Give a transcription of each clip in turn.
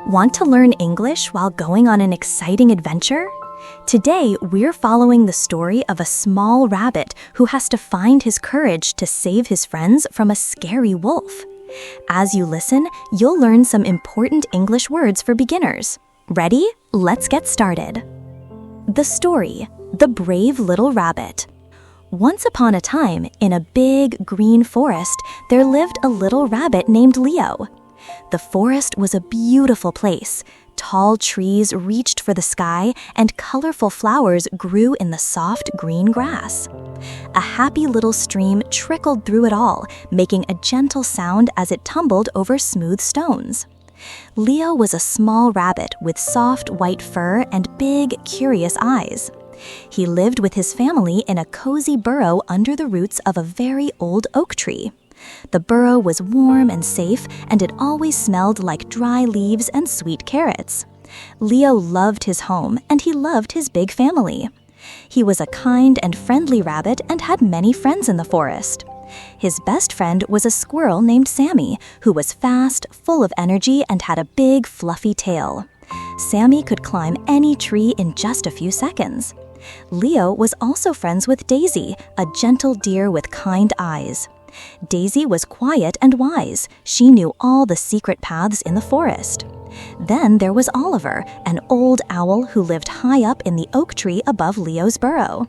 Want to learn English while going on an exciting adventure? Today, we're following the story of a small rabbit who has to find his courage to save his friends from a scary wolf. As you listen, you'll learn some important English words for beginners. Ready? Let's get started. The story, The Brave Little Rabbit. Once upon a time, in a big green forest, there lived a little rabbit named Leo. The forest was a beautiful place. Tall trees reached for the sky, and colorful flowers grew in the soft green grass. A happy little stream trickled through it all, making a gentle sound as it tumbled over smooth stones. Leo was a small rabbit with soft white fur and big, curious eyes. He lived with his family in a cozy burrow under the roots of a very old oak tree. The burrow was warm and safe, and it always smelled like dry leaves and sweet carrots. Leo loved his home, and he loved his big family. He was a kind and friendly rabbit and had many friends in the forest. His best friend was a squirrel named Sammy, who was fast, full of energy, and had a big, fluffy tail. Sammy could climb any tree in just a few seconds. Leo was also friends with Daisy, a gentle deer with kind eyes. Daisy was quiet and wise. She knew all the secret paths in the forest. Then there was Oliver, an old owl who lived high up in the oak tree above Leo's burrow.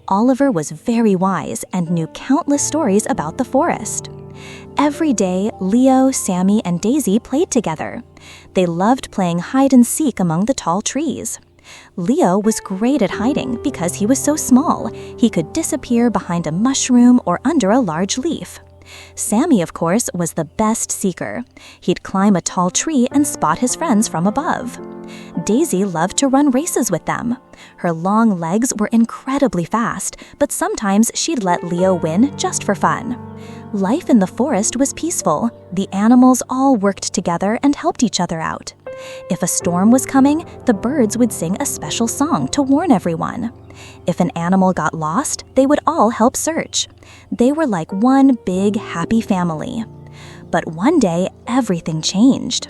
Oliver was very wise and knew countless stories about the forest. Every day, Leo, Sammy, and Daisy played together. They loved playing hide and seek among the tall trees. Leo was great at hiding because he was so small. He could disappear behind a mushroom or under a large leaf. Sammy, of course, was the best seeker. He'd climb a tall tree and spot his friends from above. Daisy loved to run races with them. Her long legs were incredibly fast, but sometimes she'd let Leo win just for fun. Life in the forest was peaceful. The animals all worked together and helped each other out. If a storm was coming, the birds would sing a special song to warn everyone. If an animal got lost, they would all help search. They were like one big, happy family. But one day, everything changed.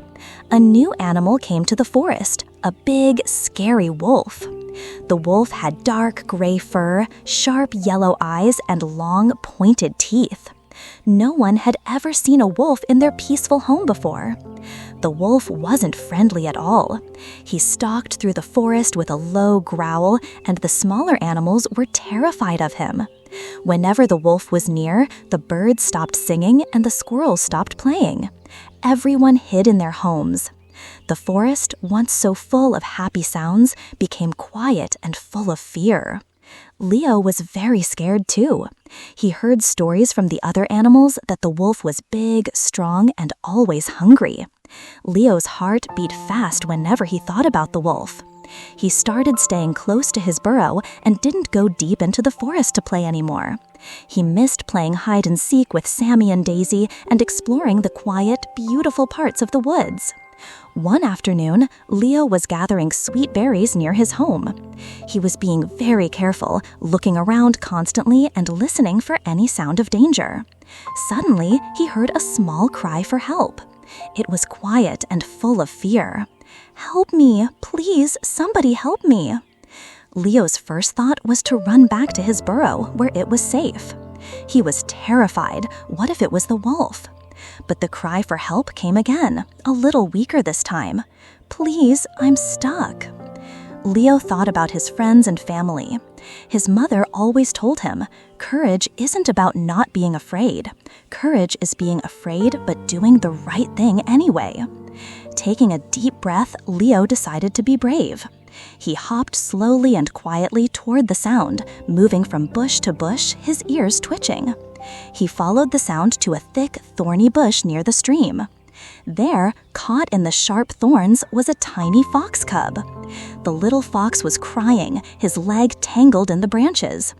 A new animal came to the forest, a big, scary wolf. The wolf had dark gray fur, sharp yellow eyes, and long, pointed teeth. No one had ever seen a wolf in their peaceful home before. The wolf wasn't friendly at all. He stalked through the forest with a low growl, and the smaller animals were terrified of him. Whenever the wolf was near, the birds stopped singing and the squirrels stopped playing. Everyone hid in their homes. The forest, once so full of happy sounds, became quiet and full of fear. Leo was very scared too. He heard stories from the other animals that the wolf was big, strong, and always hungry. Leo's heart beat fast whenever he thought about the wolf. He started staying close to his burrow and didn't go deep into the forest to play anymore. He missed playing hide and seek with Sammy and Daisy and exploring the quiet, beautiful parts of the woods. One afternoon, Leo was gathering sweet berries near his home. He was being very careful, looking around constantly and listening for any sound of danger. Suddenly, he heard a small cry for help. It was quiet and full of fear. "Help me! Please, somebody help me!" Leo's first thought was to run back to his burrow, where it was safe. He was terrified. What if it was the wolf? But the cry for help came again, a little weaker this time. "Please, I'm stuck." Leo thought about his friends and family. His mother always told him, courage isn't about not being afraid. Courage is being afraid but doing the right thing anyway. Taking a deep breath, Leo decided to be brave. He hopped slowly and quietly toward the sound, moving from bush to bush, his ears twitching. He followed the sound to a thick, thorny bush near the stream. There, caught in the sharp thorns, was a tiny fox cub. The little fox was crying, his leg tangled in the branches.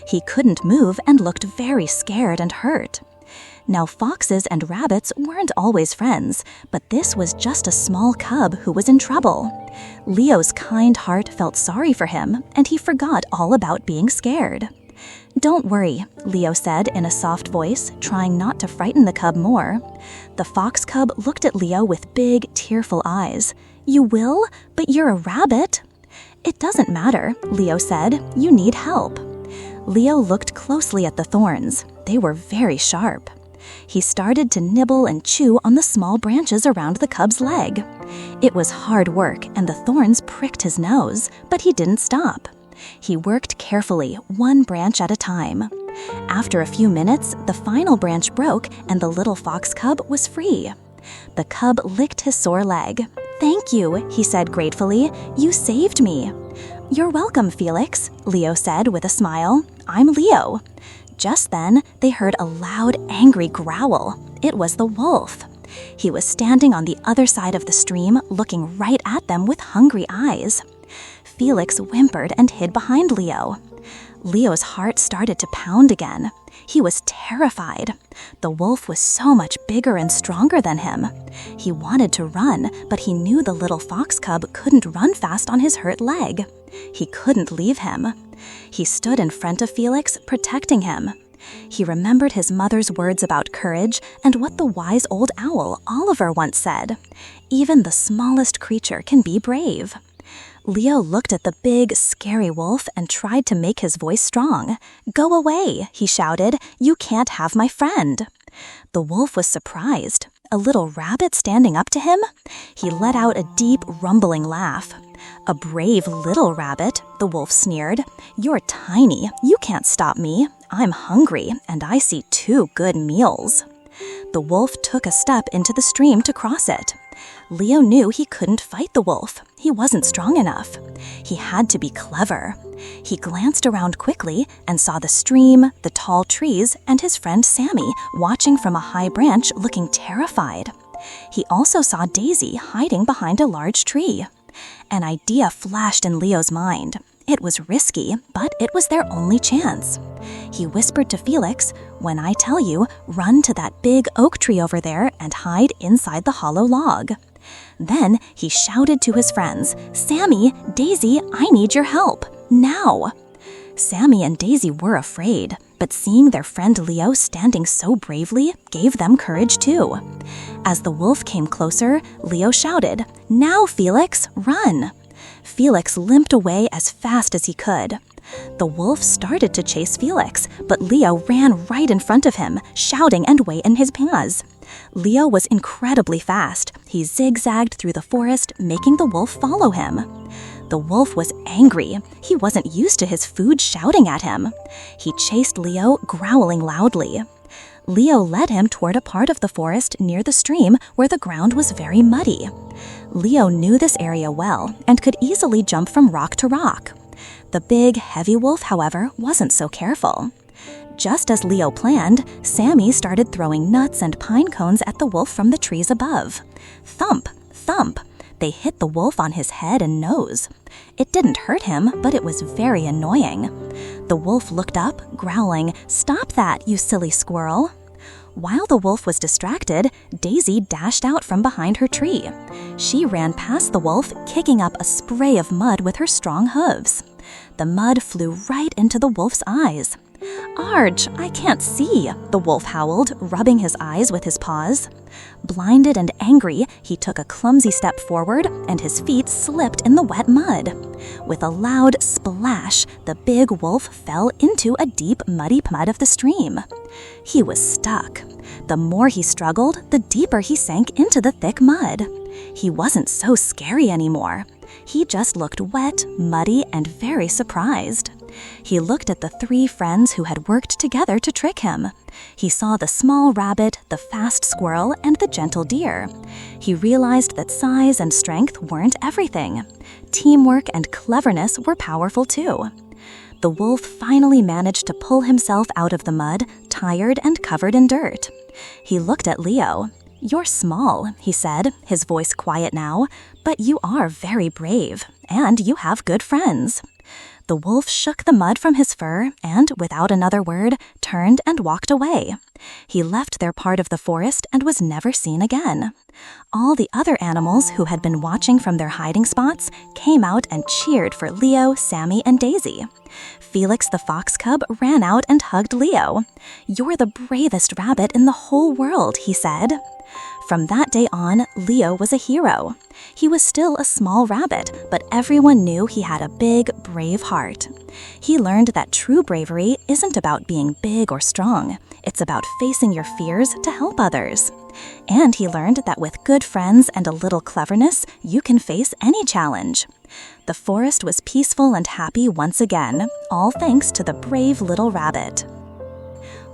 He couldn't move and looked very scared and hurt. Now, foxes and rabbits weren't always friends, but this was just a small cub who was in trouble. Leo's kind heart felt sorry for him, and he forgot all about being scared. "Don't worry," Leo said in a soft voice, trying not to frighten the cub more. The fox cub looked at Leo with big, tearful eyes. "You will? But you're a rabbit." "It doesn't matter," Leo said. "You need help." Leo looked closely at the thorns. They were very sharp. He started to nibble and chew on the small branches around the cub's leg. It was hard work, and the thorns pricked his nose, but he didn't stop. He worked carefully, one branch at a time. After a few minutes, the final branch broke and the little fox cub was free. The cub licked his sore leg. "Thank you," he said gratefully. "You saved me." "You're welcome, Felix," Leo said with a smile. "I'm Leo." Just then, they heard a loud, angry growl. It was the wolf. He was standing on the other side of the stream, looking right at them with hungry eyes. Felix whimpered and hid behind Leo. Leo's heart started to pound again. He was terrified. The wolf was so much bigger and stronger than him. He wanted to run, but he knew the little fox cub couldn't run fast on his hurt leg. He couldn't leave him. He stood in front of Felix, protecting him. He remembered his mother's words about courage and what the wise old owl Oliver once said. Even the smallest creature can be brave. Leo looked at the big, scary wolf and tried to make his voice strong. "Go away," he shouted. "You can't have my friend." The wolf was surprised. A little rabbit standing up to him? He let out a deep, rumbling laugh. "A brave little rabbit," the wolf sneered. "You're tiny. You can't stop me. I'm hungry, and I see 2 good meals." The wolf took a step into the stream to cross it. Leo knew he couldn't fight the wolf. He wasn't strong enough. He had to be clever. He glanced around quickly and saw the stream, the tall trees, and his friend Sammy watching from a high branch looking terrified. He also saw Daisy hiding behind a large tree. An idea flashed in Leo's mind. It was risky, but it was their only chance. He whispered to Felix, "When I tell you, run to that big oak tree over there and hide inside the hollow log." Then he shouted to his friends, "Sammy, Daisy, I need your help. Now!" Sammy and Daisy were afraid, but seeing their friend Leo standing so bravely gave them courage too. As the wolf came closer, Leo shouted, "Now, Felix, run!" Felix limped away as fast as he could. The wolf started to chase Felix, but Leo ran right in front of him, shouting and waving his paws. Leo was incredibly fast. He zigzagged through the forest, making the wolf follow him. The wolf was angry. He wasn't used to his food shouting at him. He chased Leo, growling loudly. Leo led him toward a part of the forest near the stream where the ground was very muddy. Leo knew this area well and could easily jump from rock to rock. The big, heavy wolf, however, wasn't so careful. Just as Leo planned, Sammy started throwing nuts and pine cones at the wolf from the trees above. Thump, thump. They hit the wolf on his head and nose. It didn't hurt him, but it was very annoying. The wolf looked up, growling, "Stop that, you silly squirrel." While the wolf was distracted, Daisy dashed out from behind her tree. She ran past the wolf, kicking up a spray of mud with her strong hooves. The mud flew right into the wolf's eyes. "Arch, I can't see," the wolf howled, rubbing his eyes with his paws. Blinded and angry, he took a clumsy step forward, and his feet slipped in the wet mud. With a loud splash, the big wolf fell into a deep, muddy mud of the stream. He was stuck. The more he struggled, the deeper he sank into the thick mud. He wasn't so scary anymore. He just looked wet, muddy, and very surprised. He looked at the 3 friends who had worked together to trick him. He saw the small rabbit, the fast squirrel, and the gentle deer. He realized that size and strength weren't everything. Teamwork and cleverness were powerful too. The wolf finally managed to pull himself out of the mud, tired and covered in dirt. He looked at Leo. "You're small," he said, his voice quiet now, "but you are very brave, and you have good friends." The wolf shook the mud from his fur and, without another word, turned and walked away. He left their part of the forest and was never seen again. All the other animals who had been watching from their hiding spots came out and cheered for Leo, Sammy, and Daisy. Felix the fox cub ran out and hugged Leo. "You're the bravest rabbit in the whole world," he said. From that day on, Leo was a hero. He was still a small rabbit, but everyone knew he had a big, brave heart. He learned that true bravery isn't about being big or strong. It's about facing your fears to help others. And he learned that with good friends and a little cleverness, you can face any challenge. The forest was peaceful and happy once again, all thanks to the brave little rabbit.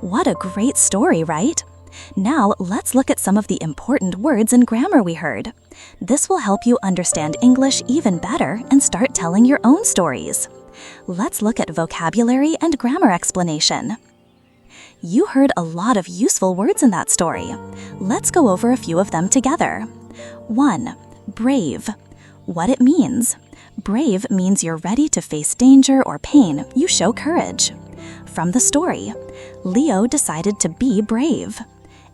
What a great story, right? Now, let's look at some of the important words and grammar we heard. This will help you understand English even better and start telling your own stories. Let's look at vocabulary and grammar explanation. You heard a lot of useful words in that story. Let's go over a few of them together. 1. Brave. What it means. Brave means you're ready to face danger or pain. You show courage. From the story, Leo decided to be brave.